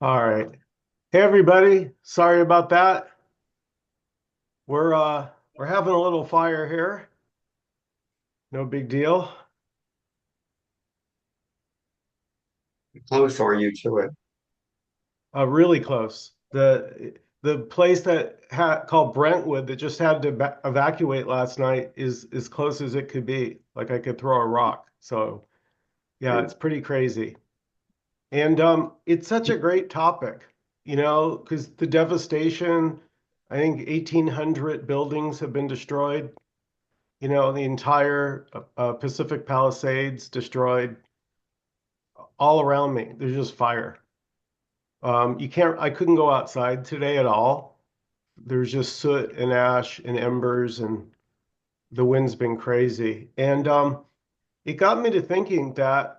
All right. Hey everybody. Sorry about that. We're having a little fire here. No big deal. Close are you to it? Really close. The place that had called Brentwood that just had to evacuate last night is as close as it could be. Like I could throw a rock. So yeah, it's pretty crazy. And it's such a great topic, because the devastation, I think 1,800 buildings have been destroyed. The entire Pacific Palisades destroyed all around me. There's just fire. I couldn't go outside today at all. There's just soot and ash and embers, and the wind's been crazy. And it got me to thinking that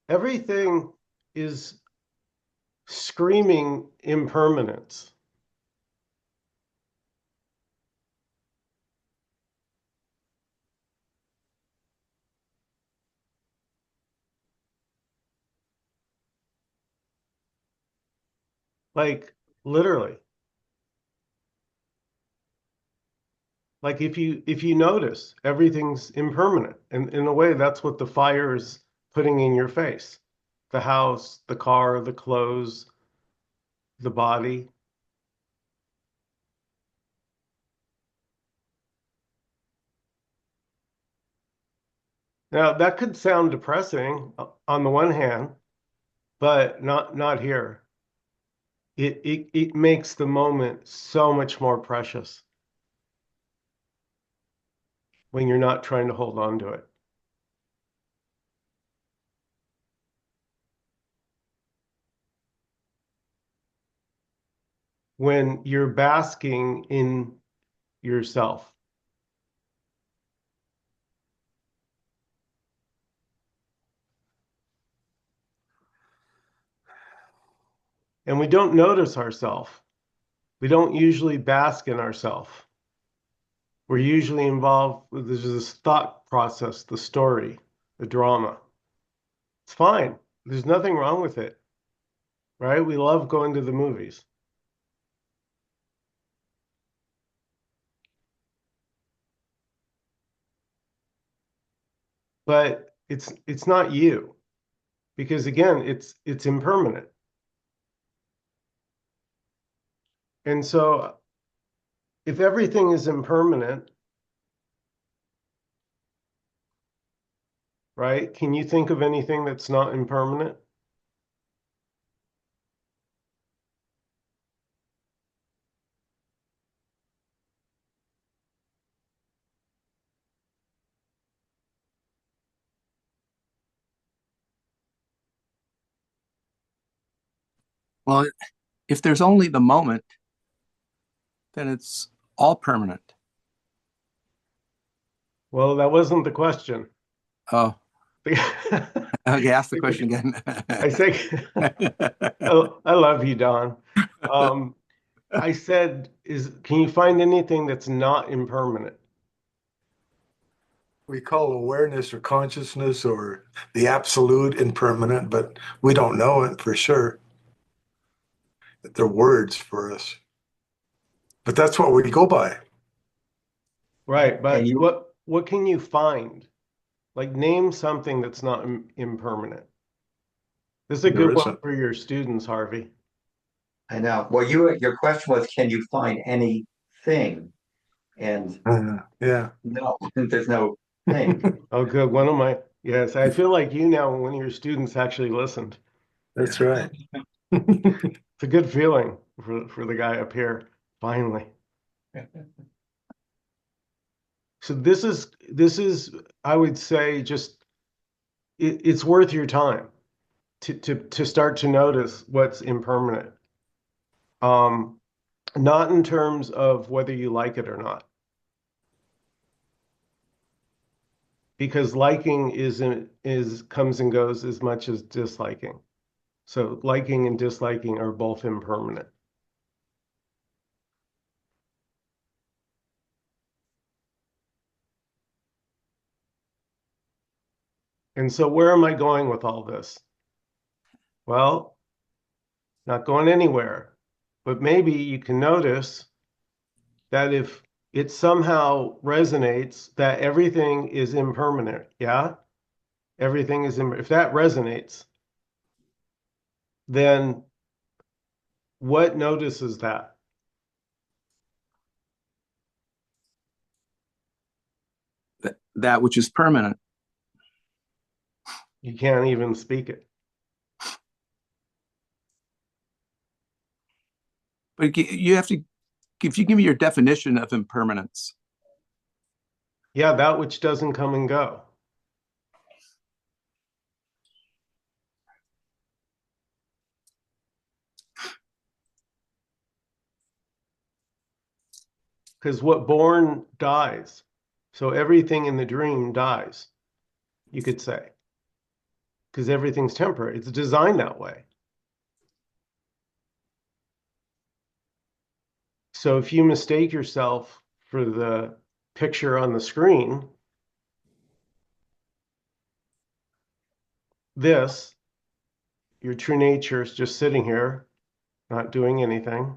everything is screaming impermanence. Like literally. Like if you notice, everything's impermanent. And in a way, that's what the fire is putting in your face. The house, the car, the clothes, the body. Now, that could sound depressing on the one hand, but not here. It makes the moment so much more precious when you're not trying to hold on to it. When you're basking in yourself. And we don't notice ourselves. We don't usually bask in ourselves. We're usually involved with this thought process, the story, the drama. It's fine. There's nothing wrong with it, right? We love going to the movies, but it's not you because again, it's impermanent. And so if everything is impermanent, right? Can you think of anything that's not impermanent? Well, if there's only the moment, then it's all permanent. Well, that wasn't the question. Oh, okay. Ask the question again. I say, I love you, Don. Um, I said, can you find anything that's not impermanent? We call awareness or consciousness or the absolute impermanent, but we don't know it for sure. They're words for us, but that's what we go by. Right, And but you, what can you find? Like name something that's not impermanent. This is a There good one isn't. for your students, Harvey. I know. Well, your question was, can you find anything? And Yeah, no, there's no thing. Oh, good. Yes, I feel like you now when your students actually listened. that's right. It's a good feeling for the guy up here, finally. So this is I would say just it's worth your time to start to notice what's impermanent. Um, Not in terms of whether you like it or not, because liking isn't is comes and goes as much as disliking. So liking and disliking are both impermanent. And so where am I going with all this? Well, not going anywhere. But maybe you can notice that if it somehow resonates that everything is impermanent, yeah? Everything is, if that resonates, then what notices that? That which is permanent. You can't even speak it. But you have to, if you give me your definition of impermanence. Yeah, that which doesn't come and go. Because what born dies. So everything in the dream dies, you could say, because everything's temporary. It's designed that way. So if you mistake yourself for the picture on the screen, this, your true nature is just sitting here, not doing anything.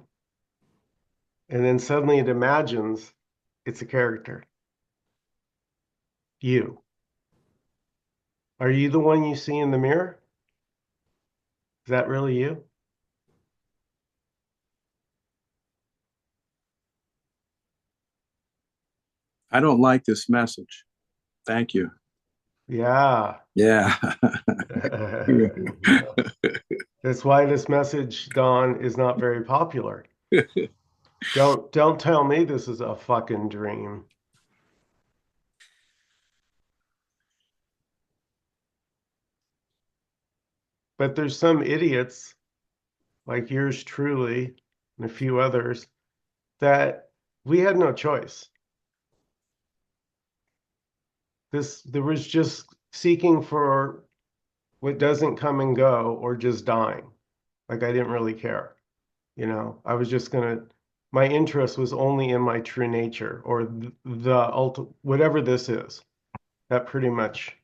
And then suddenly it imagines it's a character. You. Are you the one you see in the mirror? Is that really you? I don't like this message. Thank you. Yeah. Yeah. That's why this message, Don, is not very popular. Don't tell me this is a fucking dream. But there's some idiots like yours truly and a few others that we had no choice. There was just seeking for what doesn't come and go or just dying. Like I didn't really care. I was just gonna, my interest was only in my true nature or whatever this is. That pretty much.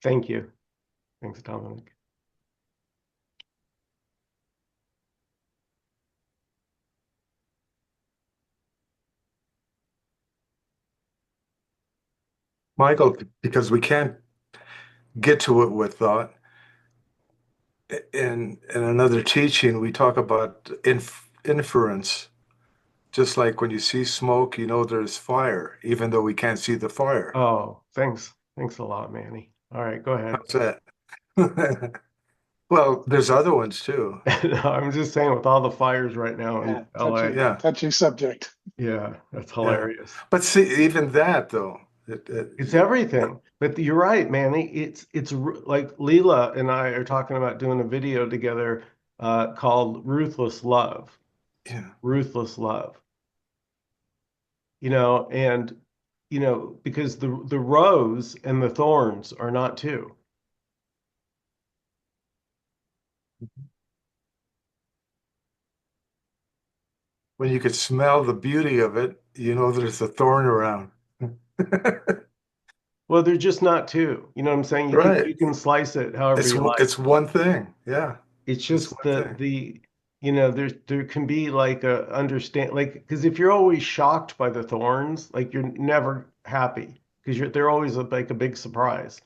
Thank you. Thanks, Dominic. Michael, because we can't get to it with thought. In another teaching, we talk about inference. Just like when you see smoke, you know there's fire, even though we can't see the fire. Oh, thanks. Thanks a lot, Manny. All right, go ahead. How's that? Well, there's other ones too. No, I'm just saying with all the fires right now in Yeah, LA. Yeah, touchy subject. Yeah, that's yeah. hilarious. But see, even that though, It's everything. But you're right, Manny. Like Leela and I are talking about doing a video together called Ruthless Love. yeah. Ruthless Love. And because the rose and the thorns are not two. When you could smell the beauty of it, you know there's a thorn around. Well, they're just not two. You know what I'm saying? You can Right. you can slice it however you like. It's one thing. Yeah, It's it's just one thing. there can be like a understand like because if you're always shocked by the thorns, like you're never happy because they're always like a big surprise.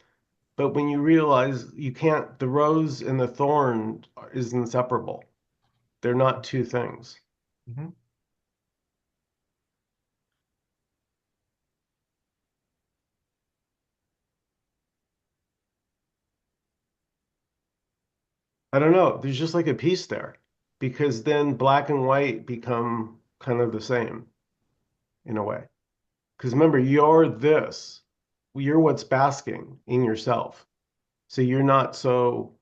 But when you realize you can't, the rose and the thorn is inseparable. They're not two things. Mhm. I don't know. There's just like a piece there because then black and white become kind of the same in a way. Because remember, you're this, you're what's basking in yourself. So you're not so,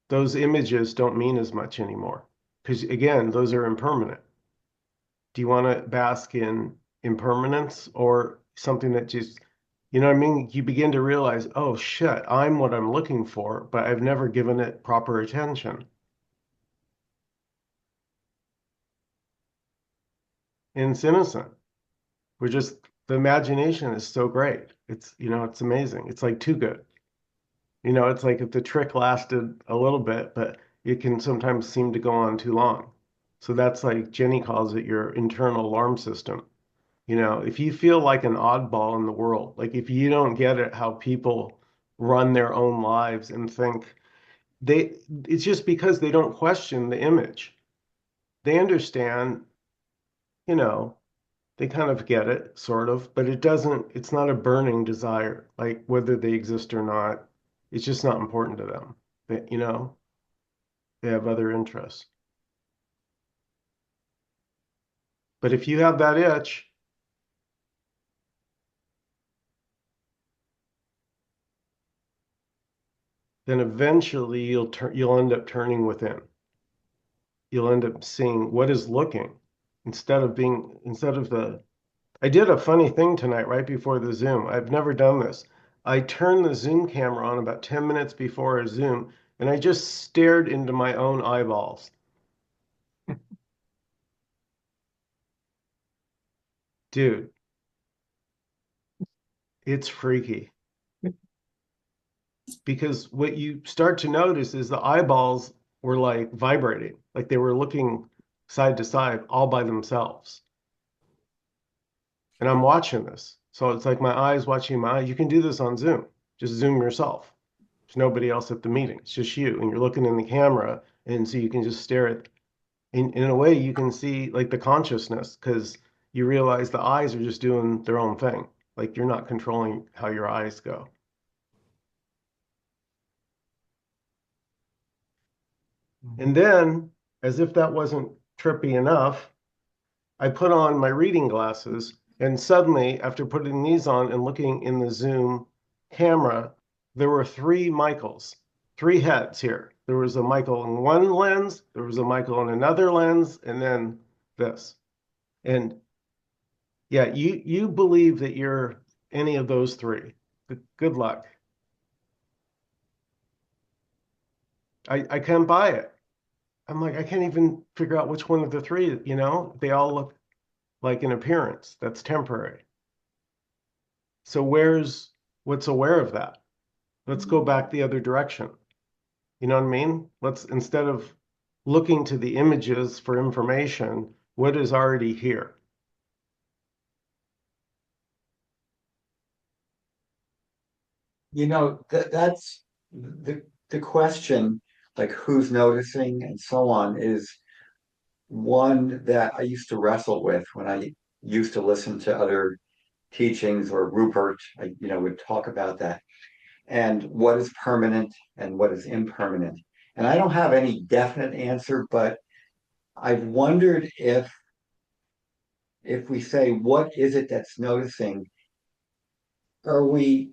those images don't mean as much anymore. Because again, those are impermanent. Do you want to bask in impermanence or something that just, You know what I mean? You begin to realize, oh shit, I'm what I'm looking for, but I've never given it proper attention. And it's innocent. We're just, the imagination is so great. It's, it's amazing. It's like too good. It's like if the trick lasted a little bit, but it can sometimes seem to go on too long. So that's like Jenny calls it your internal alarm system. If you feel like an oddball in the world, like if you don't get it how people run their own lives and think they, it's just because they don't question the image. They understand, you know, they kind of get it, sort of, but it's not a burning desire, like whether they exist or not. It's just not important to them. They have other interests. But if you have that itch, then eventually you'll end up turning within. You'll end up seeing what is looking instead of the I did a funny thing tonight right before the Zoom. I've never done this. I turned the Zoom camera on about 10 minutes before a Zoom, and I just stared into my own eyeballs. Dude, it's freaky because what you start to notice is the eyeballs were like vibrating, like they were looking side to side all by themselves. And I'm watching this. So it's like my eyes watching my eyes. You can do this on Zoom. Just Zoom yourself. There's nobody else at the meeting. It's just you. And you're looking in the camera. And so you can just stare at, in a way, you can see like the consciousness because you realize the eyes are just doing their own thing. Like you're not controlling how your eyes go. And then, as if that wasn't trippy enough, I put on my reading glasses, and suddenly, after putting these on and looking in the Zoom camera, there were three Michaels, three heads here. There was a Michael in one lens, there was a Michael in another lens, and then this. And yeah, you believe that you're any of those three. Good luck. I can't buy it. I'm like, I can't even figure out which one of the three, they all look like an appearance that's temporary. So what's aware of that? Let's go back the other direction. You know what I mean? Let's, instead of looking to the images for information, what is already here? That's the question, like who's noticing and so on, is one that I used to wrestle with when I used to listen to other teachings or Rupert, would talk about that. And what is permanent and what is impermanent. And I don't have any definite answer, but I've wondered if we say what is it that's noticing, are we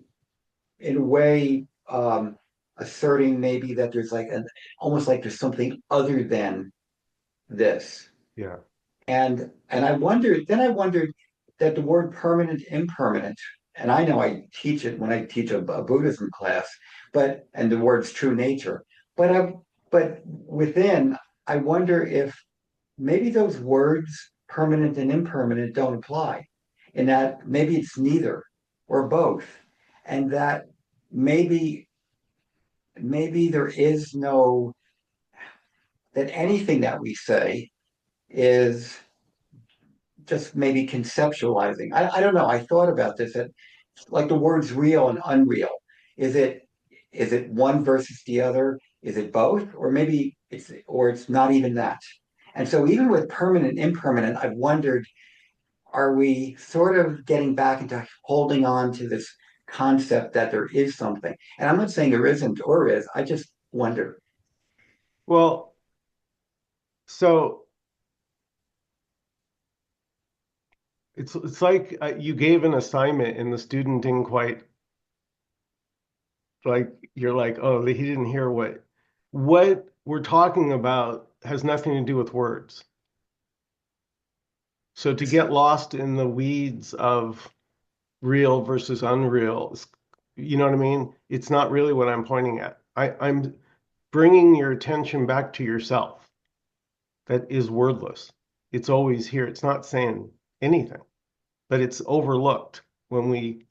in a way asserting maybe that there's like an almost like there's something other than this. Yeah. And I wondered that the word permanent, impermanent, and I know I teach it when I teach a Buddhism class, and the words true nature, but within, I wonder if maybe those words permanent and impermanent don't apply, in that maybe it's neither or both, and that maybe there is no that anything that we say is just maybe conceptualizing. I don't know. I thought about this that like the words real and unreal. Is it one versus the other? Is it both? Or maybe it's not even that. And so even with permanent, impermanent, I've wondered, are we sort of getting back into holding on to this concept that there is something? And I'm not saying there isn't or is, I just wonder. Well, so it's like you gave an assignment and the student didn't quite like you're like, oh, he didn't hear what we're talking about has nothing to do with words. So to get lost in the weeds of real versus unreal. You know what I mean? It's not really what I'm pointing at. I'm bringing your attention back to yourself. That is wordless. It's always here. It's not saying anything, but it's overlooked when we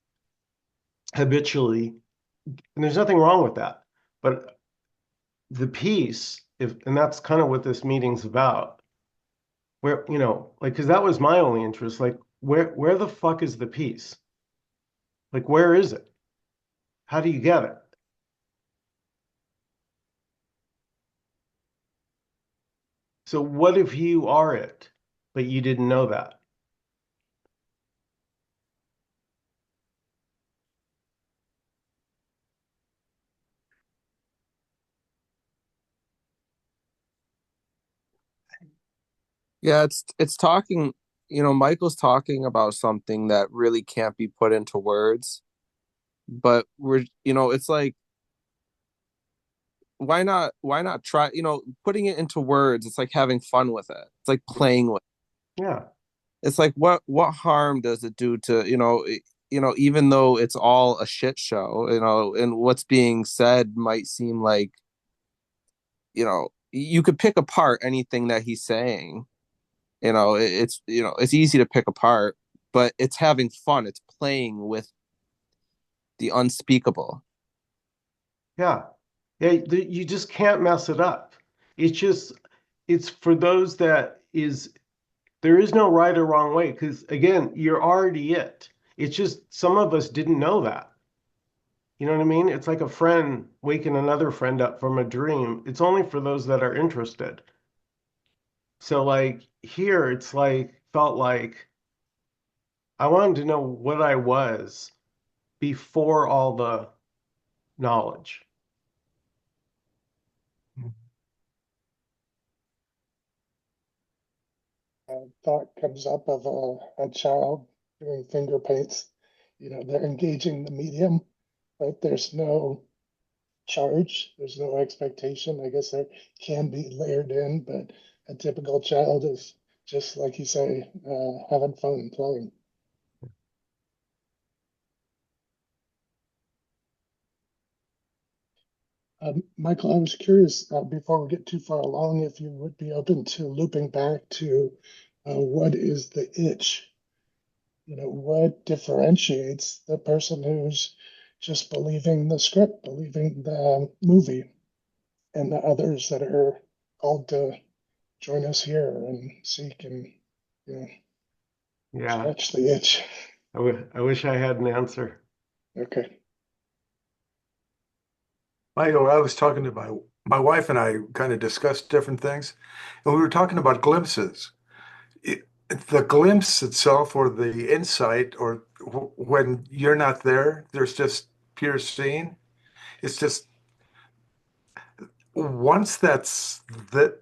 habitually, and there's nothing wrong with that. But the peace, if and that's kind of what this meeting's about, where, like, because that was my only interest. Like, where the fuck is the peace? Like, where is it? How do you get it? So what if you are it, but you didn't know that? Yeah, it's talking, Michael's talking about something that really can't be put into words, but it's like why not try, putting it into words, it's like having fun with it. It's like playing with Yeah, it's like what harm does it do to, even though it's all a shit show, and what's being said might seem like, you could pick apart anything that he's saying. It's easy to pick apart, but it's having fun. It's playing with the unspeakable. yeah, yeah. You just can't mess it up. It's just, it's for those that is, there is no right or wrong way. Because again, you're already it. It's just some of us didn't know that. You know what I mean? It's like a friend waking another friend up from a dream. It's only for those that are interested. So like here, it's like felt like I wanted to know what I was before all the knowledge. Thought comes up of a child doing finger paints. They're engaging the medium, but there's no charge, there's no expectation. I guess there can be layered in, but a typical child is just like you say, having fun playing. Michael, I was curious before we get too far along if you would be open to looping back to what is the itch? What differentiates the person who's just believing the script, believing the movie, and the others that are called to join us here and seek and you know, Yeah, scratch the itch. I wish I had an answer. Okay. I was talking to my wife and I kind of discussed different things, and we were talking about glimpses. The glimpse itself, or the insight, or when you're not there, there's just pure seeing. It's just once that's that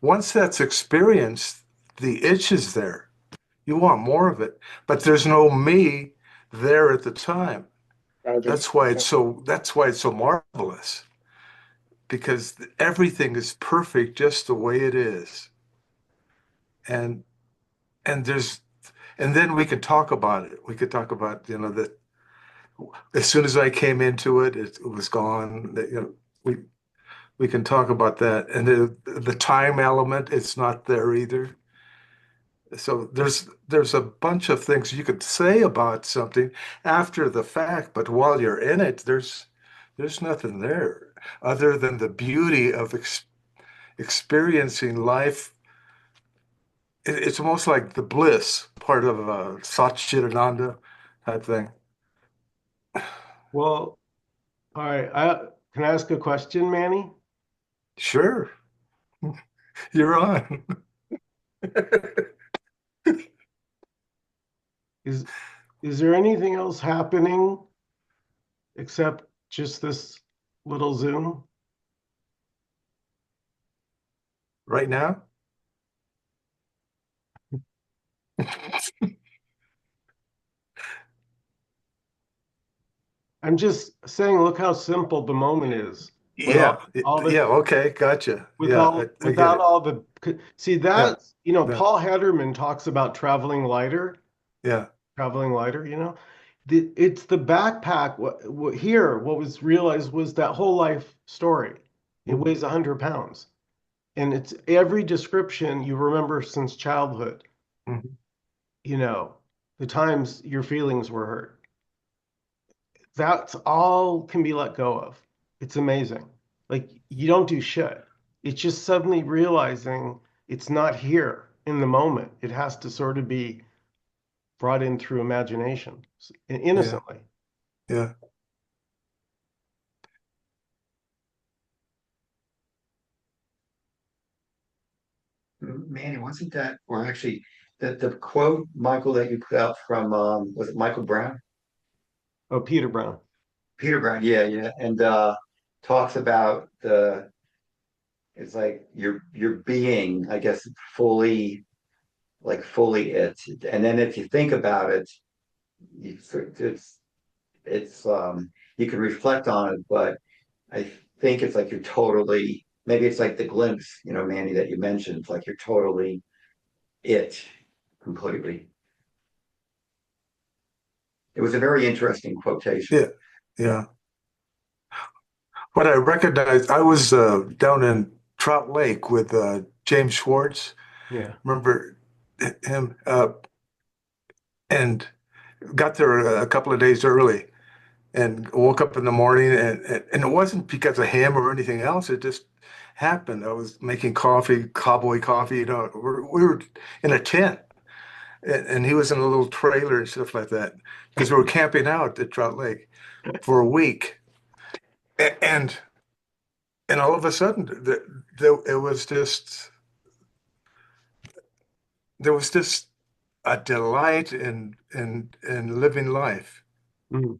once that's experienced, the itch is there. You want more of it, but there's no me there at the time. Driving. Yeah. That's why it's so marvelous, because everything is perfect just the way it is. And and there's and then we could talk about it. We could talk about, that as soon as I came into it, it was gone. We can talk about that. And the time element, it's not there either. So there's a bunch of things you could say about something after the fact, but while you're in it, there's nothing there other than the beauty of experiencing life. It's almost like the bliss part of Satchitananda type thing. Well, all right. Can I ask a question, Manny? Sure, you're on. Is is there anything else happening except just this little Zoom? Right now? I'm just saying, look how simple the moment is with Yeah, all the yeah, okay, gotcha. with Yeah, all I get without it. all the see Yeah, that yeah, Paul Hederman talks about traveling lighter, yeah. traveling lighter. It's the backpack. What was realized was that whole life story. It Mhm. weighs 100 pounds. And it's every description you remember since childhood, Mhm. you know, the times your feelings were hurt. That's all can be let go of. It's amazing. Like you don't do shit. It's just suddenly realizing it's not here in the moment. It has to sort of be brought in through imagination Yeah, innocently. yeah. Manny, wasn't that, or actually, the quote, Michael, that you put out from, was it Michael Brown? Oh, Peter Brown. Peter Brown, yeah, yeah, and talks about it's like your being, I guess, fully, like fully it, and then if you think about it, you, it's you can reflect on it, but I think it's like you're totally, maybe it's like the glimpse, Manny, that you mentioned, like you're totally it completely. It was a very interesting quotation. Yeah, yeah. What I recognized, I was down in Trout Lake with James Schwartz. Yeah. Remember him? And got there a couple of days early and woke up in the morning and it wasn't because of him or anything else. It just happened. I was making coffee, cowboy coffee. We were in a tent and he was in a little trailer and stuff like that because we were camping out at Trout Lake for a week. And and all of a sudden, it was just there was just a delight in living life. Mm.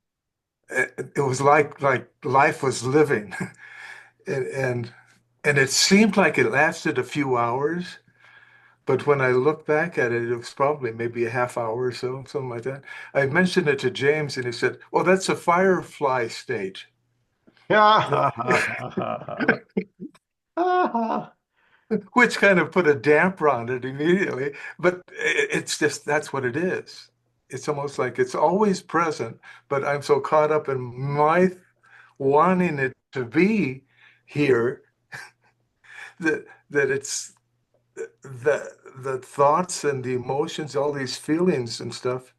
It was like life was living, and and and it seemed like it lasted a few hours. But when I look back at it, it was probably maybe a half hour or so, something like that. I mentioned it to James, and he said, "Well, that's a firefly state." Which kind of put a damper on it immediately. But it's just that's what it is. It's almost like it's always present, but I'm so caught up in my wanting it to be here that it's the thoughts and the emotions, all these feelings and stuff,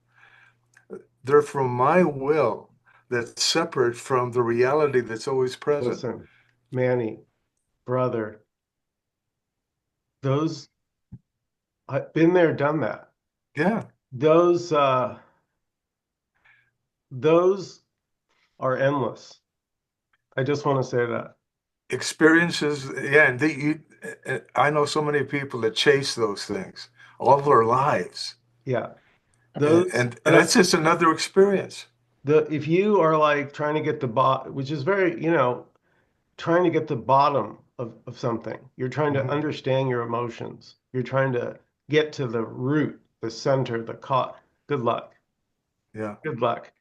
they're from my will that's separate from the reality that's always present. Listen, Manny, brother, those I've been there, done that. Yeah. Those those are endless. I just want to say that. Experiences, yeah, and I know so many people that chase those things all their lives, Yeah. and Those and that's just another experience. the if you are like trying to get the which is very, trying to get the bottom of something. You're trying to Hmm. understand your emotions. You're trying to get to the root, the center, the cause. Good luck. Yeah, Good luck.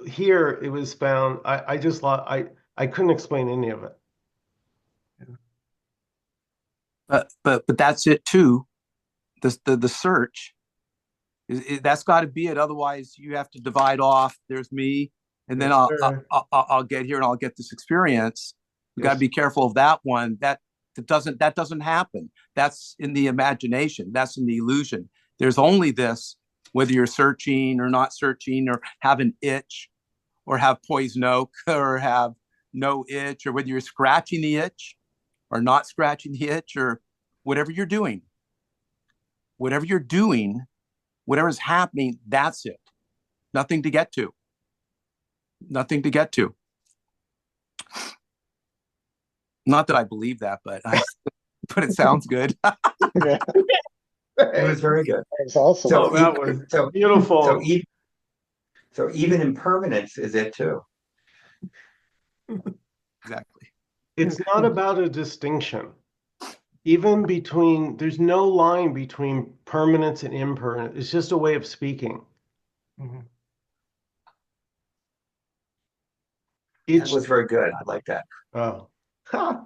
Here it was found. I just I couldn't explain any of it. But that's it too. The search that's got to be it. Otherwise, you have to divide off. There's me, and then Yes, sir. I'll get here and I'll get this experience. You got to Yes. be careful of that one. That doesn't happen. That's in the imagination. That's in the illusion. There's only this, whether you're searching or not searching, or have an itch, or have poison oak, or have no itch, or whether you're scratching the itch or not scratching the itch, or whatever you're doing. Whatever you're doing, whatever's happening, that's it. Nothing to get to. Nothing to get to. Not that I believe that, but it sounds good. Yeah, It was Hey, very good. that's awesome. So, oh, that was so, so, beautiful. even, so even impermanence is it too. Exactly. It's not about a distinction. Even between, there's no line between permanence and impermanent. It's just a way of speaking. hmm. That It's, was very good. I like that. oh, ha.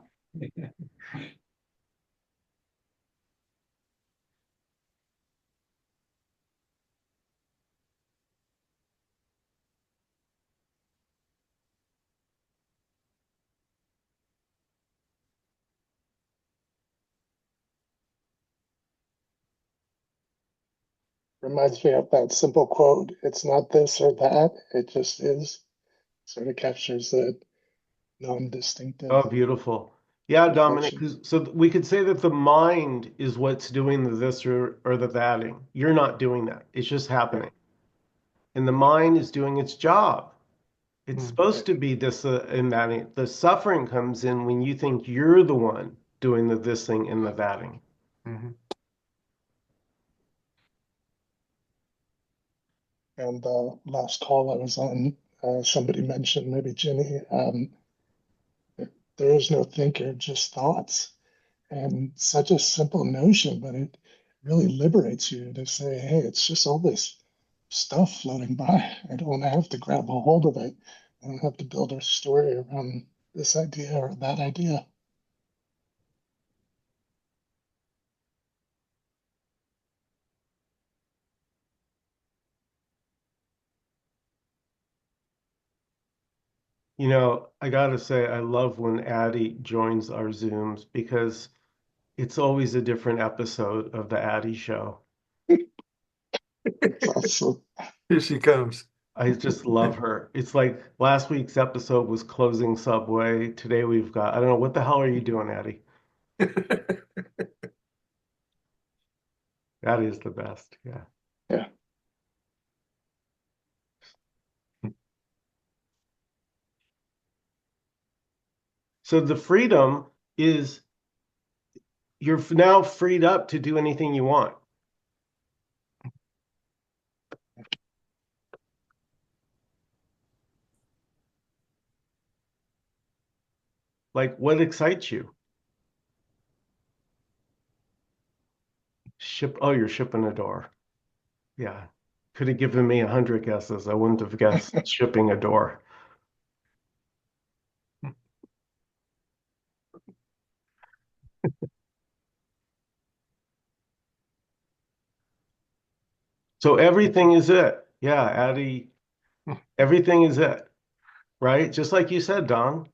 reminds me of that simple quote, it's not this or that, it just is. Sort of captures the non-distinctive Oh, beautiful. Yeah, Dominic, reflection. so we could say that the mind is what's doing the this or the thating. You're not doing that. It's just Yeah, happening. And the mind is doing its job. It's Mm, supposed to be this and that. The suffering comes in when you think you're the one doing the this thing and the thatting. mhm. and last call I was on, somebody mentioned, maybe Jenny, there is no thinker, just thoughts. And such a simple notion, but it really liberates you to say, hey, it's just all this stuff floating by. I don't have to grab a hold of it. I don't have to build a story around this idea or that idea. You know, I gotta say, I love when Addie joins our Zooms because it's always a different episode of the Addie show. It's also, Here she comes. I just love her. It's like last week's episode was closing Subway. Today we've got, I don't know, what the hell are you doing, Addie? That is the best. Yeah. yeah, So the freedom is you're now freed up to do anything you want. Like what excites you? Ship, oh, you're shipping a door. Yeah. Could have given me 100 guesses. I wouldn't have guessed shipping a door. So everything is it. Yeah, Addie, everything is it, right? Just like you said, Don.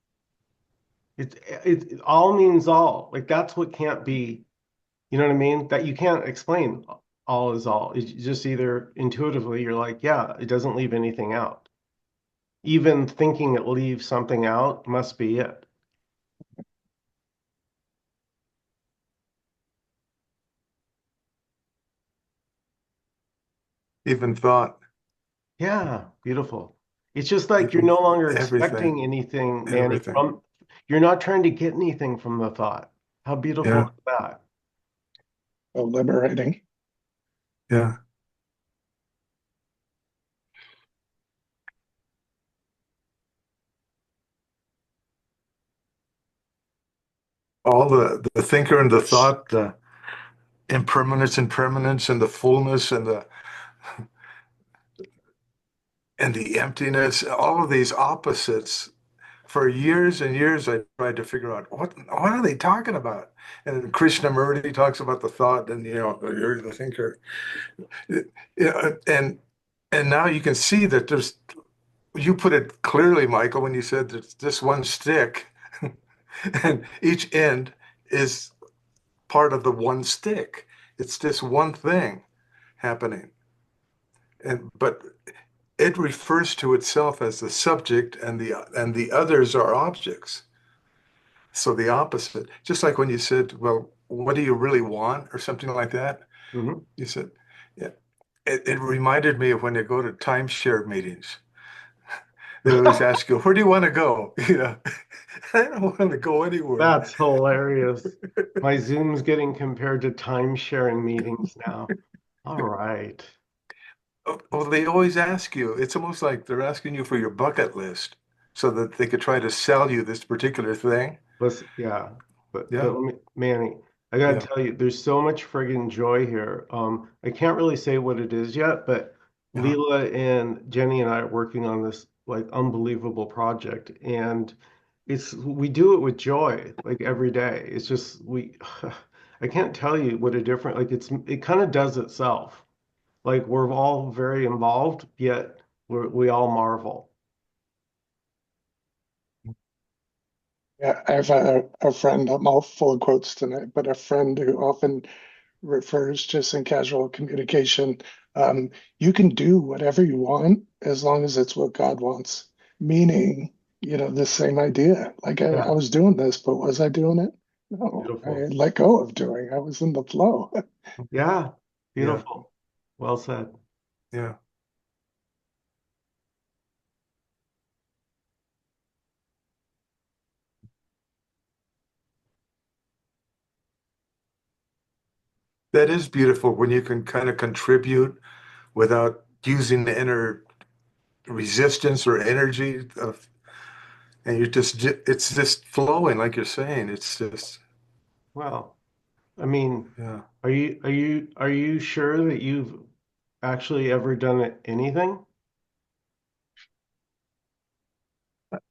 It all means all. Like that's what can't be, you know what I mean? That you can't explain all is all. It's just either intuitively you're like, yeah, it doesn't leave anything out. Even thinking it leaves something out must be it. Even thought, Yeah, beautiful. It's just like you're even no longer everything, expecting anything, Manny, everything. from you're not trying to get anything from the thought. How beautiful Yeah, is that? liberating. yeah. All the thinker and the thought, the impermanence and permanence and the fullness and the emptiness, all of these opposites. For years and years, I tried to figure out what are they talking about. And Krishnamurti talks about the thought, and you're the thinker. And now you can see that there's. You put it clearly, Michael, when you said there's this one stick, and each end is part of the one stick. It's this one thing happening, and but it refers to itself as the subject, and the others are objects. So the opposite, just like when you said, well, what do you really want, or something like that? Mhm. You said, yeah. It reminded me of when you go to timeshare meetings. They always ask you, where do you want to go? I don't want to go anywhere. That's hilarious. My Zoom's getting compared to time sharing meetings now. All right. Well, they always ask you. It's almost like they're asking you for your bucket list so that they could try to sell you this particular thing. Listen, yeah, but Yeah, let me, Manny, I gotta yeah, tell you, there's so much friggin' joy here. I can't really say what it is yet, but yeah. Leela and Jenny and I are working on this like unbelievable project, and it's we do it with joy, like every day. It's just we, I can't tell you what a different like it kind of does itself. Like we're all very involved, yet we all marvel. Yeah, I have a friend, I'm all full of quotes tonight, but a friend who often refers just in casual communication You can do whatever you want as long as it's what God wants. Meaning, the same idea. Like I Yeah, was doing this, but was I doing it? No, I beautiful. let go of doing. I was in the flow. Yeah, Yeah, beautiful. Well said. yeah. That is beautiful when you can kind of contribute without using the inner resistance or energy of, and it's just flowing, like you're saying. It's just, Well, I mean, yeah. are you sure that you've actually ever done anything?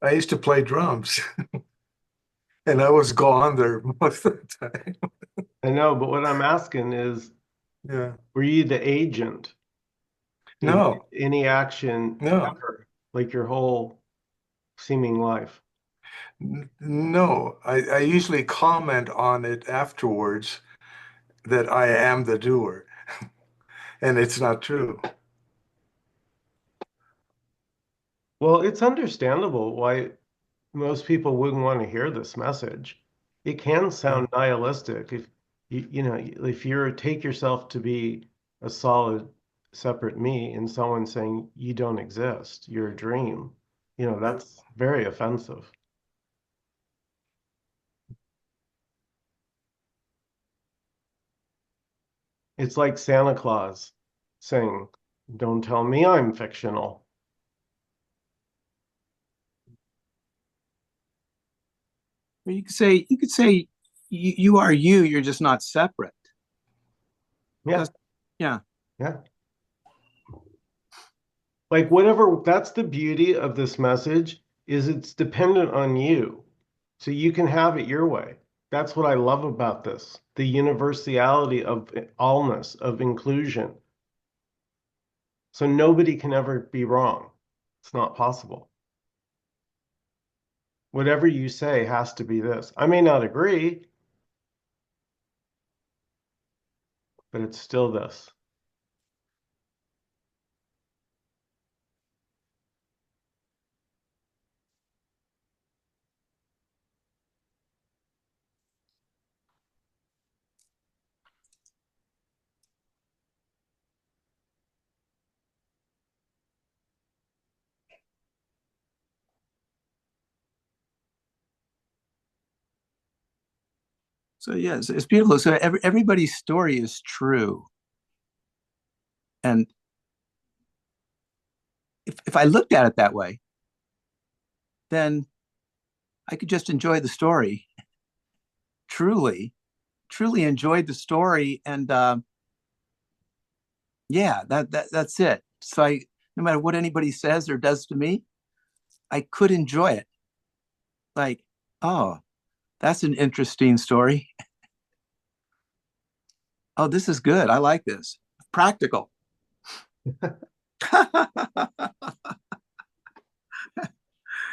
I used to play drums and I was gone there most of the time. I know, but what I'm asking is, Yeah. were you the agent in No, any action no, ever, like your whole seeming life? no. I usually comment on it afterwards that I am the doer, and it's not true. Well, it's understandable why most people wouldn't want to hear this message. It can Yeah. sound nihilistic if if you take yourself to be a solid, separate me and someone saying you don't exist, you're a dream, Yeah. that's very offensive. It's like Santa Claus saying, "Don't tell me I'm fictional." Or you could say you are you. You're just not separate. Yeah, That's yeah. yeah. Like whatever, that's the beauty of this message is it's dependent on you. So you can have it your way. That's what I love about this, the universality of allness, of inclusion. So nobody can ever be wrong. It's not possible. Whatever you say has to be this. I may not agree, but it's still this. So yeah, it's beautiful. So everybody's story is true, and if I looked at it that way, then I could just enjoy the story. Truly, truly enjoyed the story, and yeah, that's it. So no matter what anybody says or does to me, I could enjoy it. Like, oh, that's an interesting story. Oh, this is good. I like this. Practical.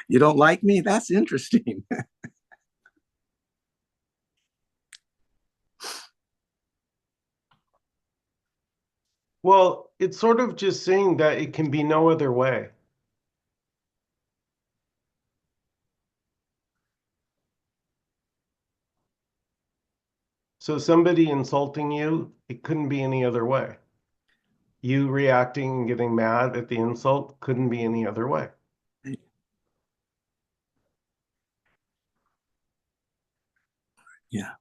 You don't like me? That's interesting. Well, it's sort of just saying that it can be no other way. So somebody insulting you, it couldn't be any other way. You reacting and getting mad at the insult couldn't be any other way. Yeah.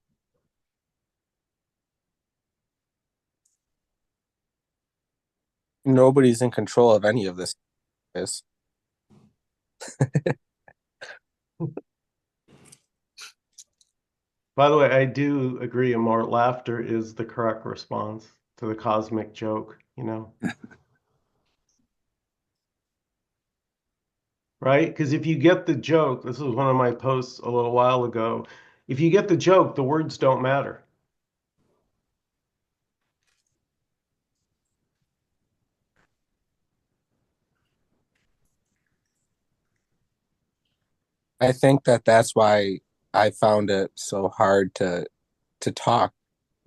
Nobody's in control of any of this. Is By the way, I do agree, more laughter is the correct response to the cosmic joke, right? Because if you get the joke, this was one of my posts a little while ago. If you get the joke, the words don't matter. I think that that's why I found it so hard to talk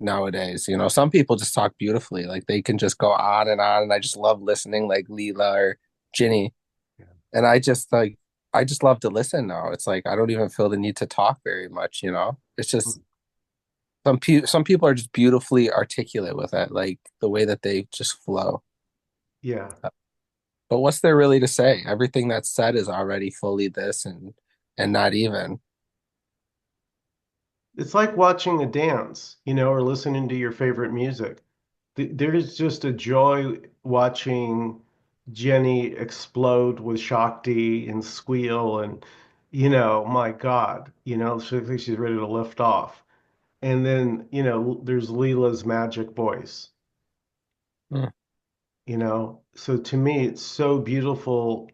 nowadays. You know, some people just talk beautifully. Like they can just go on, and I just love listening, like Leela or Ginny. Yeah. And I just love to listen now. It's like I don't even feel the need to talk very much, you know? It's just some people are just beautifully articulate with it, like the way that they just flow. Yeah. But what's there really to say? Everything that's said is already fully this and not even. It's like watching a dance, or listening to your favorite music. There's just a joy watching Jenny explode with Shakti and squeal and, my God, she thinks she's ready to lift off. And then, there's Leela's magic voice, Mm. So to me, it's so beautiful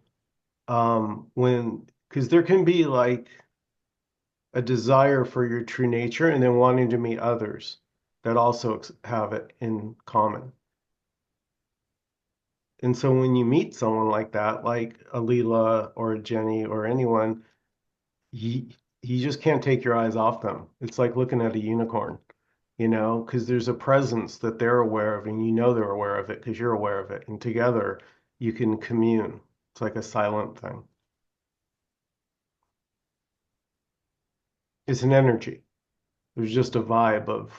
because there can be like a desire for your true nature and then wanting to meet others that also have it in common. And so when you meet someone like that, like a Leela or a Jenny or anyone, you, you just can't take your eyes off them. It's like looking at a unicorn, because there's a presence that they're aware of and they're aware of it because you're aware of it. And together you can commune. It's like a silent thing. It's an energy. There's just a vibe of.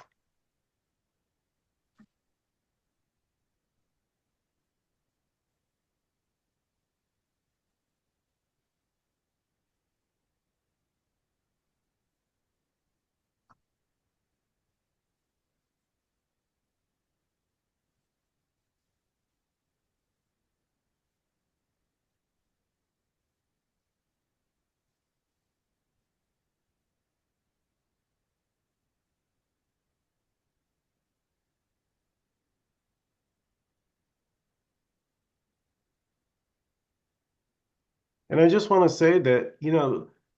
And I just want to say that,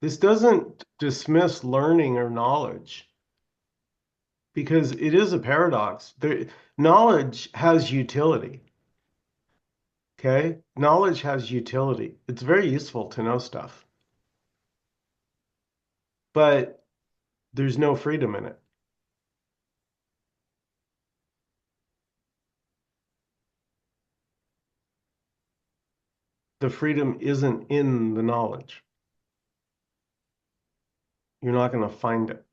this doesn't dismiss learning or knowledge because it is a paradox. Knowledge has utility, okay? Knowledge has utility. It's very useful to know stuff, but there's no freedom in it. The freedom isn't in the knowledge. You're not going to find it.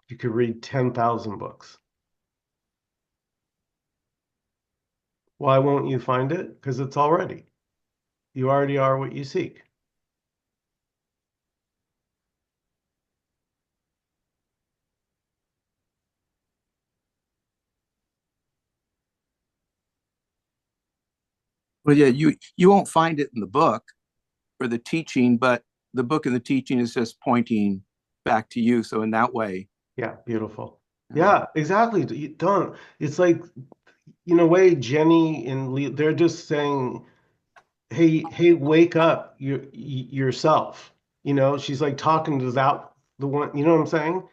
You could read 10,000 books. Why won't you find it? Because it's already. You already are what you seek. Well, yeah, you won't find it in the book or the teaching, but the book and the teaching is just pointing back to you. So in that way, Yeah, beautiful. uh, Yeah, exactly. You don't. It's like, in a way, Jenny and Lee, they're just saying, hey, wake up yourself. She's like talking to that the one, you know what I'm saying?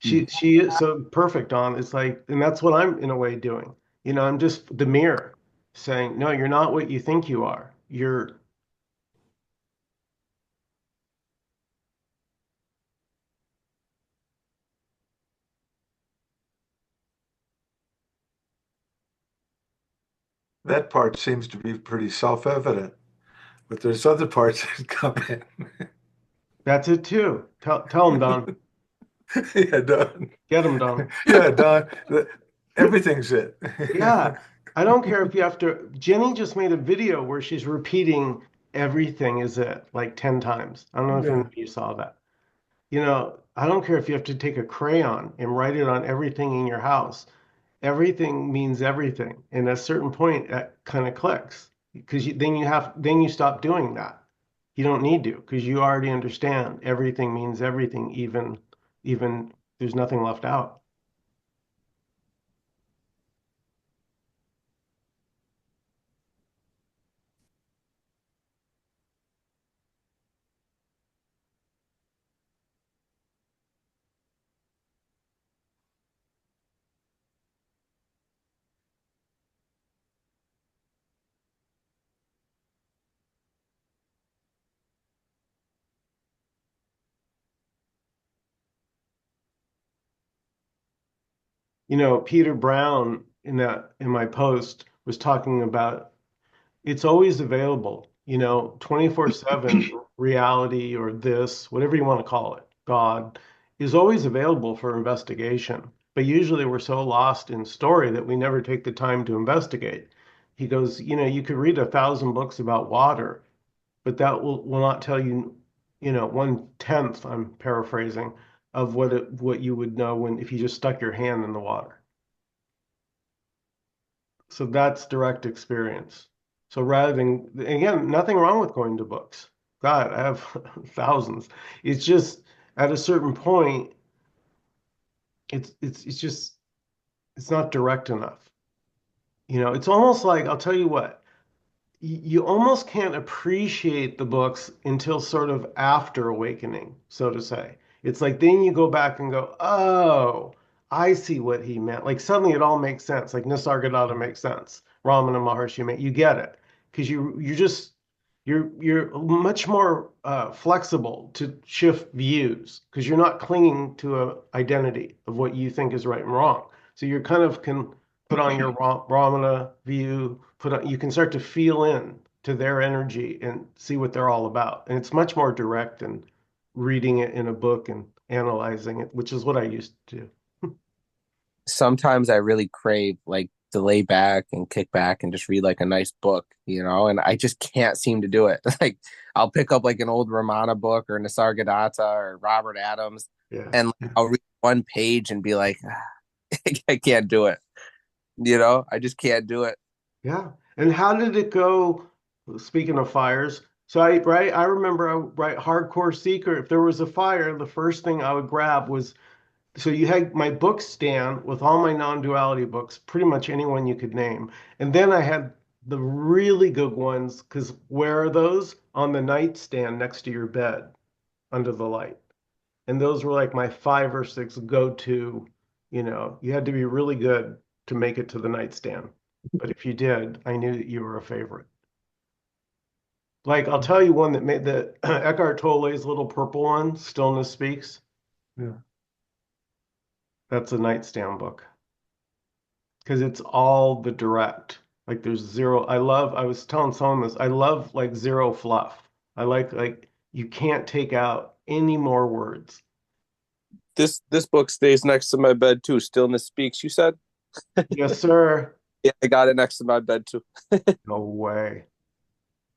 mm. She is so perfect on. It's like, and that's what I'm in a way doing. I'm just the mirror saying, no, you're not what you think you are. You're That part seems to be pretty self-evident, but there's other parts that come in. that's it too. Tell them, Don. Yeah, Don. Get them, Don. Yeah, Don. Everything's it. Yeah, I don't care if you have to. Jenny just made a video where she's repeating everything is it like 10 times. I don't know if any Yeah. of you saw that. I don't care if you have to take a crayon and write it on everything in your house. Everything means everything. And at a certain point, that kind of clicks because then you stop doing that. You don't need to because you already understand everything means everything, even there's nothing left out. Peter Brown in my post was talking about it's always available, 24/7 reality or this, whatever you want to call it, God is always available for investigation. But usually we're so lost in story that we never take the time to investigate. He goes, you could read 1,000 books about water, but that will not tell you, 1/10, I'm paraphrasing, of what you would know when if you just stuck your hand in the water. So that's direct experience. So rather than, again, nothing wrong with going to books. God, I have thousands. It's just at a certain point, it's just it's not direct enough. It's almost like I'll tell you what, you almost can't appreciate the books until sort of after awakening, so to say. It's like then you go back and go, oh, I see what he meant. Like suddenly it all makes sense. Like Nisargadatta makes sense. Ramana Maharshi, you get it because you're much more flexible to shift views because you're not clinging to a identity of what you think is right and wrong. So you kind of can put on your Ramana view, you can start to feel in to their energy and see what they're all about. And it's much more direct than reading it in a book and analyzing it, which is what I used to do. Sometimes I really crave like to lay back and kick back and just read like a nice book, and I just can't seem to do it. Like I'll pick up like an old Ramana book or Nisargadatta or Robert Adams, Yeah. and I'll read one page and be like, I can't do it. I just can't do it. Yeah. And how did it go? Speaking of fires, so I remember Hardcore Seeker. If there was a fire, the first thing I would grab was so you had my book stand with all my non-duality books, pretty much anyone you could name. And then I had the really good ones, because where are those? On the nightstand next to your bed under the light. And those were like my 5 or 6 go-to, you had to be really good to make it to the nightstand. But if you did, I knew that you were a favorite. Like I'll tell you one that made the Eckhart Tolle's little purple one, Stillness Speaks. Yeah. That's a nightstand book because it's all the direct. Like there's zero. I was telling someone this. I love like zero fluff. I like you can't take out any more words. This book stays next to my bed too. Stillness Speaks, you said? Yes, sir. Yeah, I got it next to my bed too. No way.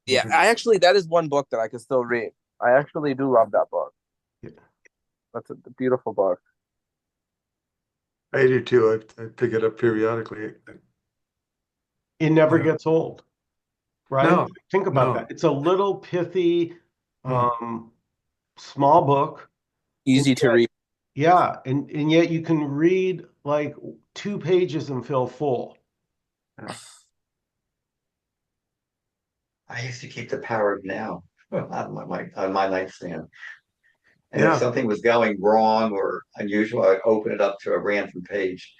Yeah, that is one book that I can still read. I actually do love that book. Yeah. That's a beautiful book. I do too. I pick it up periodically. It never Yeah. gets old, right? No, Think about that. no. It's a little pithy, Mm. um, small book. And Easy to yet, read. yeah, and yet you can read like 2 pages and feel full. Yeah. I used to keep the Power of Now on my nightstand. And if Yeah. something was going wrong or unusual, I'd open it up to a random page.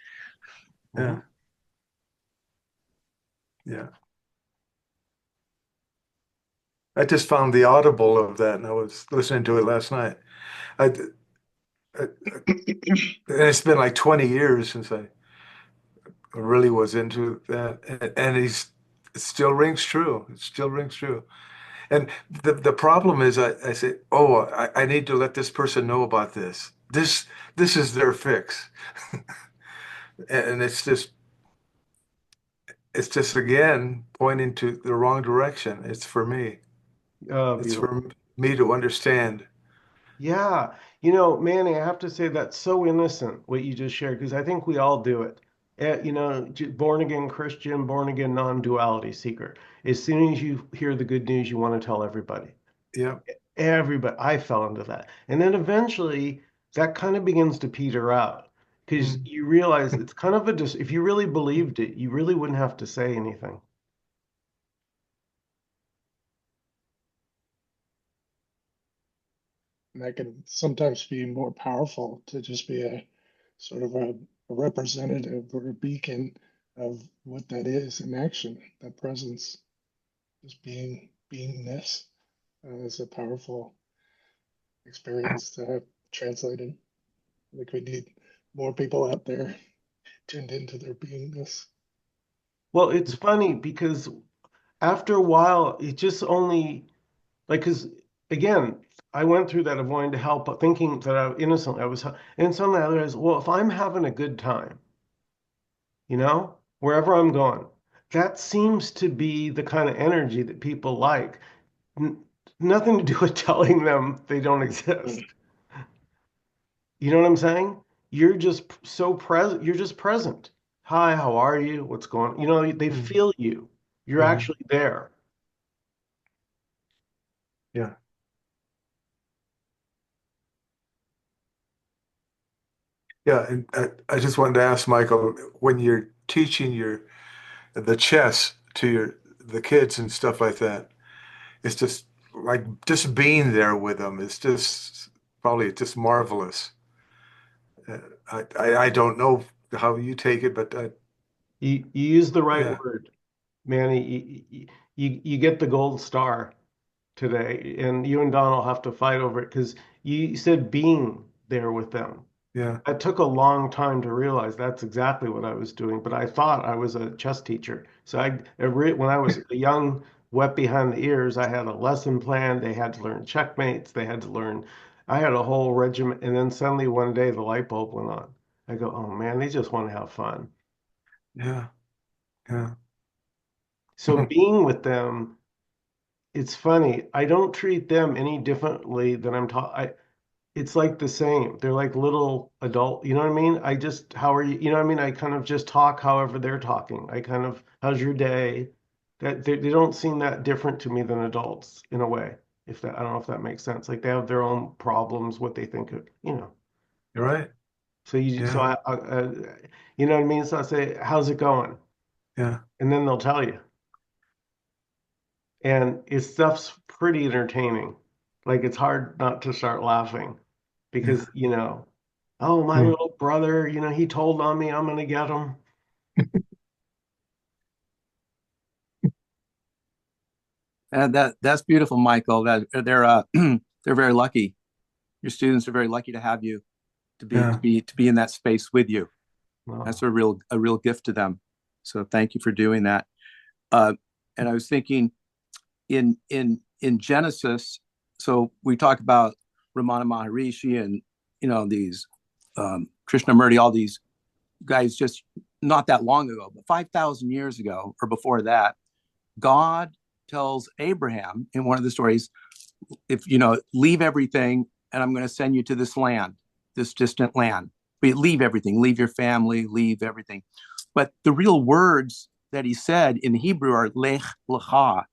Mhm. Yeah. Yeah. I just found the audible of that and I was listening to it last night. I and it's been like 20 years since I really was into that. And it still rings true. It still rings true. And the problem is I say, oh, I need to let this person know about this. This is their fix. And it's just again pointing to the wrong direction. It's for me. Oh, It's for beautiful. me to understand. Yeah. Manny, I have to say that's so innocent what you just shared because I think we all do it. Born again Christian, born again non-duality seeker. As soon as you hear the good news, you want to tell everybody. Yeah. Everybody, I fell into that. And then eventually that kind of begins to peter out because Mm. you realize it's kind of if you really believed it, you really wouldn't have to say anything. And that can sometimes be more powerful to just be a sort of a representative or a beacon of what that is in action, that presence, just beingness is a powerful experience to have translated. I think we need more people out there. tuned into their beingness. Well, it's funny because after a while, it just only like, because again, I went through that of wanting to help, but thinking that I innocently I was, and suddenly I realized, well, if I'm having a good time, wherever I'm going, that seems to be the kind of energy that people like. N Nothing to do with telling them they don't exist. You know what I'm saying? You're just so present. You're just present. Hi, how are you? What's going on? They Mm. feel you. You're Hmm. actually there. Yeah. Yeah. And I just wanted to ask Michael, when you're teaching the chess to the kids and stuff like that, it's just like just being there with them. It's just probably just marvelous. Uh, I don't know how you take it, but You use the right yeah, word, Manny. You get the gold star today, and you and Don will have to fight over it because you said being there with them. yeah, It took a long time to realize that's exactly what I was doing, but I thought I was a chess teacher. So when I was a young, wet behind the ears, I had a lesson plan. They had to learn checkmates. They had to learn. I had a whole regimen, and then suddenly one day the light bulb went on. I go, oh man, they just want to have fun. yeah, yeah. So being with them, it's funny. I don't treat them any differently than I'm taught. It's like the same. They're like little adult, you know what I mean? How are you? You know what I mean? I kind of just talk however they're talking. I kind of, how's your day? That they don't seem that different to me than adults in a way. If that, I don't know if that makes sense. Like they have their own problems, what they think of. You're right. So Yeah, you know what I mean? So I say, how's it going? yeah, And then they'll tell you. And it's stuff's pretty entertaining. Like it's hard not to start laughing yeah. because, oh, my Hmm. little brother, he told on me, I'm gonna get him. And that's beautiful, Michael. That they're they're very lucky. Your students are very lucky to have you Yeah. to be in that space with you. That's Wow. a real gift to them. So thank you for doing that. Uh, and I was thinking in Genesis. So we talk about Ramana Maharishi and these Krishnamurti, all these guys just not that long ago, but 5,000 years ago or before that, God tells Abraham in one of the stories, if leave everything and I'm going to send you to this land, this distant land. But leave everything, leave your family, leave everything. But the real words that he said in Hebrew are lech lecha.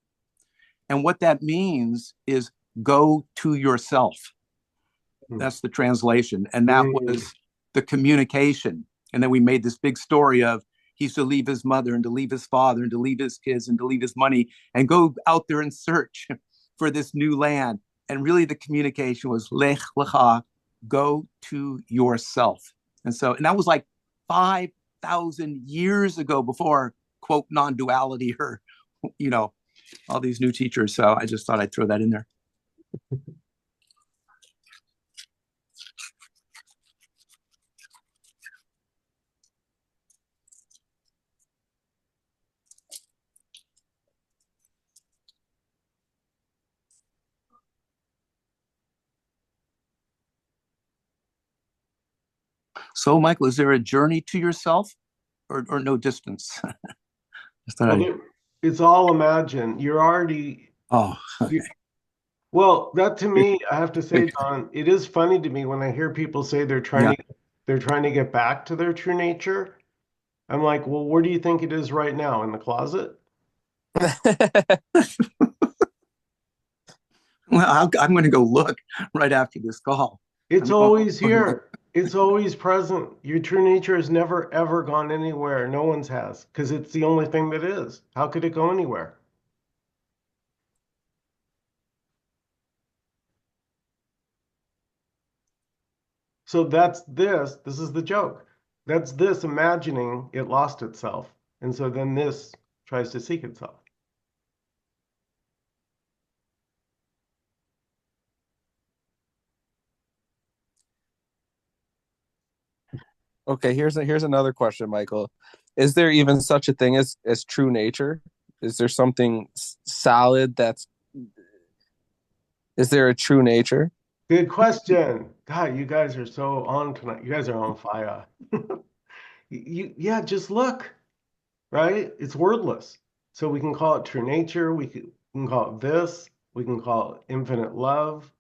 And what that means is go to yourself. Mm. That's the translation. And that Mm. was the communication. And then we made this big story of he's to leave his mother and to leave his father and to leave his kids and to leave his money and go out there and search for this new land. And really the communication was lech lecha, go to yourself. And that was like 5,000 years ago before, quote, non-duality or, you know, all these new teachers. So I just thought I'd throw that in there. So, Michael, is there a journey to yourself or no distance? Just thought Well, I, it's all imagined. You're already, oh, you, well, that to me, I have to say, Don, it is funny to me when I hear people say yeah. they're trying to get back to their true nature. I'm like, well, where do you think it is right now? In the closet? Well, I'm going to go look right after this call. It's I'm going, always going to look. here. It's always present. Your true nature has never ever gone anywhere. No one's has, because it's the only thing that is. How could it go anywhere? So that's this. This is the joke. That's this imagining it lost itself. And so then this tries to seek itself. Okay, here's another question, Michael. Is there even such a thing as true nature? Is there something solid that's is there a true nature? Good question. God, you guys are so on tonight. You guys are on fire. Yeah, just look, right? It's wordless. So we can call it true nature. We can call it this. We can call it infinite love,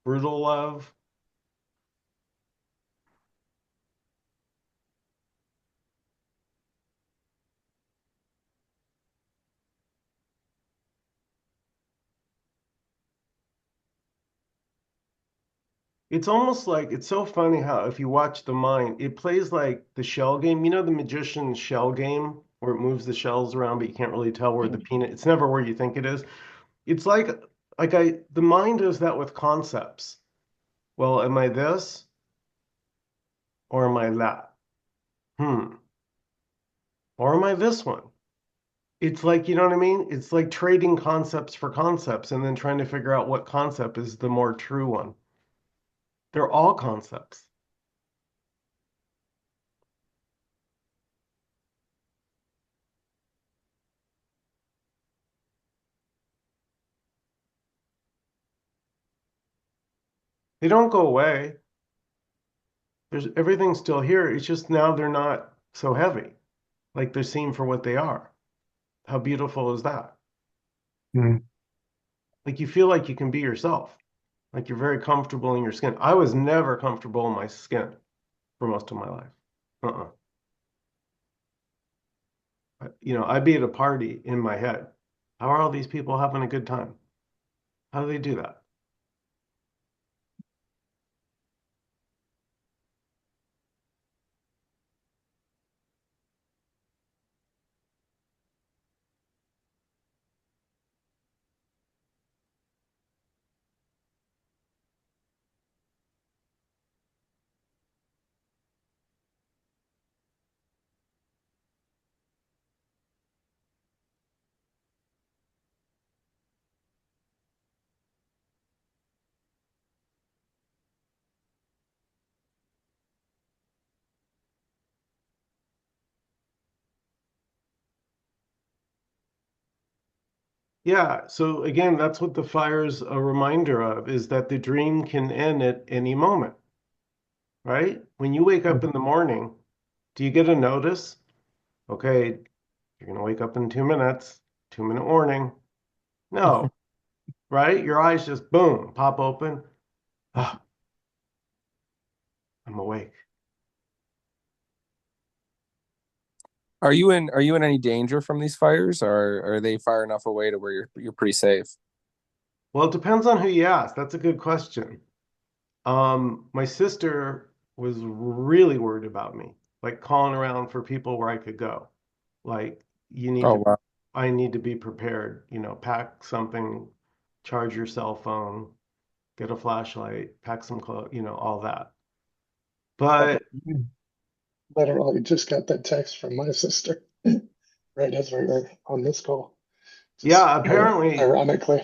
brutal love. It's almost like it's so funny how if you watch the mind, it plays like the shell game. You know the magician's shell game where it moves the shells around, but you can't really tell where the peanut. It's never where you think it is. It's like the mind does that with concepts. Well, am I this or am I that? Hmm. Or am I this one? It's like, you know what I mean? It's like trading concepts for concepts and then trying to figure out what concept is the more true one. They're all concepts. They don't go away. There's everything's still here. It's just now they're not so heavy. Like they're seen for what they are. How beautiful is that? Mm. Like you feel like you can be yourself. Like you're very comfortable in your skin. I was never comfortable in my skin for most of my life. Uh-uh. I'd be at a party in my head. How are all these people having a good time? How do they do that? Yeah, so again, that's what the fire's a reminder of, is that the dream can end at any moment, right? When you wake up in the morning, do you get a notice? Okay, you're gonna wake up in 2 minutes, 2 minute warning. No, right? Your eyes just boom, pop open. Ah, I'm awake. Are you in any danger from these fires, or are they far enough away to where you're pretty safe? Well, it depends on who you ask. That's a good question. My sister was really worried about me, like calling around for people where I could go. Like, you need Oh to, wow. I need to be prepared, pack something, charge your cell phone, get a flashlight, pack some clothes, all that. I But literally just got that text from my sister right as we were on this call. Just yeah, apparently, ironically.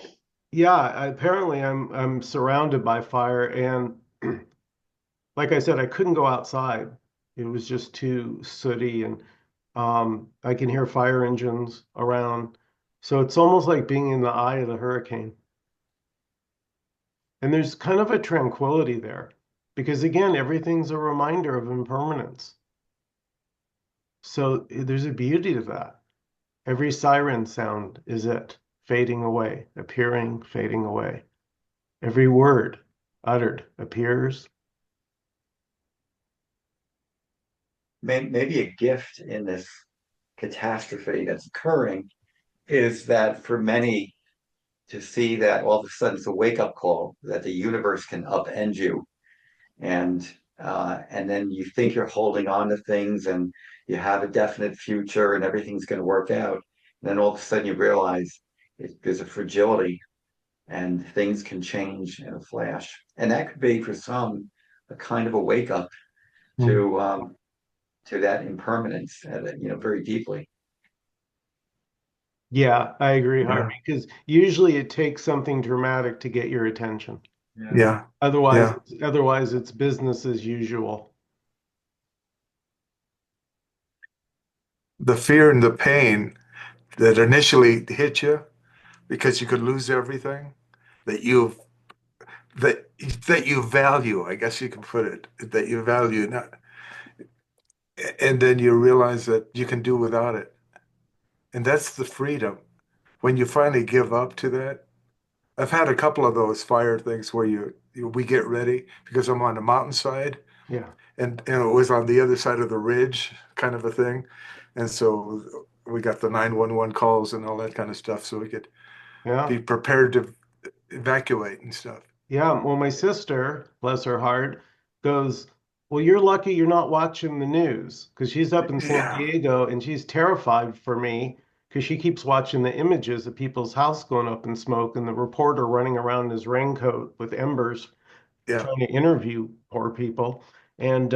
yeah, apparently I'm surrounded by fire and like I said, I couldn't go outside. It was just too sooty and I can hear fire engines around. So it's almost like being in the eye of the hurricane. And there's kind of a tranquility there because, again, everything's a reminder of impermanence. So there's a beauty to that. Every siren sound is it fading away, appearing, fading away. Every word uttered appears. Maybe a gift in this catastrophe that's occurring is that for many to see that all of a sudden it's a wake up call that the universe can upend you, and then you think you're holding on to things and you have a definite future and everything's going to work out. And then all of a sudden you realize there's a fragility and things can change in a flash. And that could be for some a kind of a wake up Mm. to to that impermanence, very deeply. Yeah, I agree, Yeah. Harvey, because usually it takes something dramatic to get your attention. Yeah. Yeah. Otherwise, Yeah. otherwise it's business as usual. the fear and the pain that initially hit you because you could lose everything that you that that you value, I guess you can put it, that you value not, and then you realize that you can do without it. And that's the freedom. When you finally give up to that, I've had a couple of those fire things where we get ready because I'm on the mountainside Yeah. and it was on the other side of the ridge kind of a thing. And so we got the 911 calls and all that kind of stuff so we could Yeah. be prepared to evacuate and stuff. Yeah. Well, my sister, bless her heart, goes, well, you're lucky you're not watching the news because she's up in San Yeah, Diego and she's terrified for me because she keeps watching the images of people's house going up in smoke and the reporter running around in his raincoat with embers yeah. trying to interview poor people. And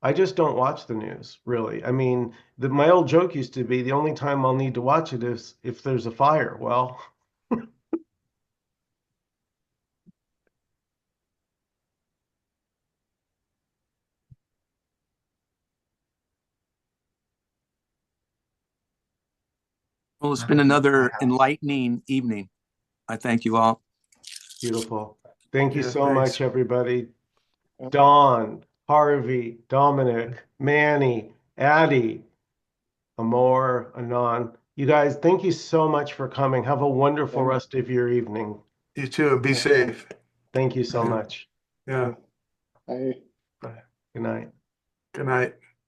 I just don't watch the news, really. I mean, my old joke used to be the only time I'll need to watch it is if there's a fire. Well, Well, it's been another enlightening evening. I thank you all. beautiful. Thank you Yeah, so thanks. much, everybody. Yeah. Don, Harvey, Dominic, Manny, Addie, Amor, Anon. You guys, thank you so much for coming. Have a wonderful Yeah. rest of your evening. You too. Be Yeah. safe. Thank you so Yeah. much. Yeah. I Good night. Good night.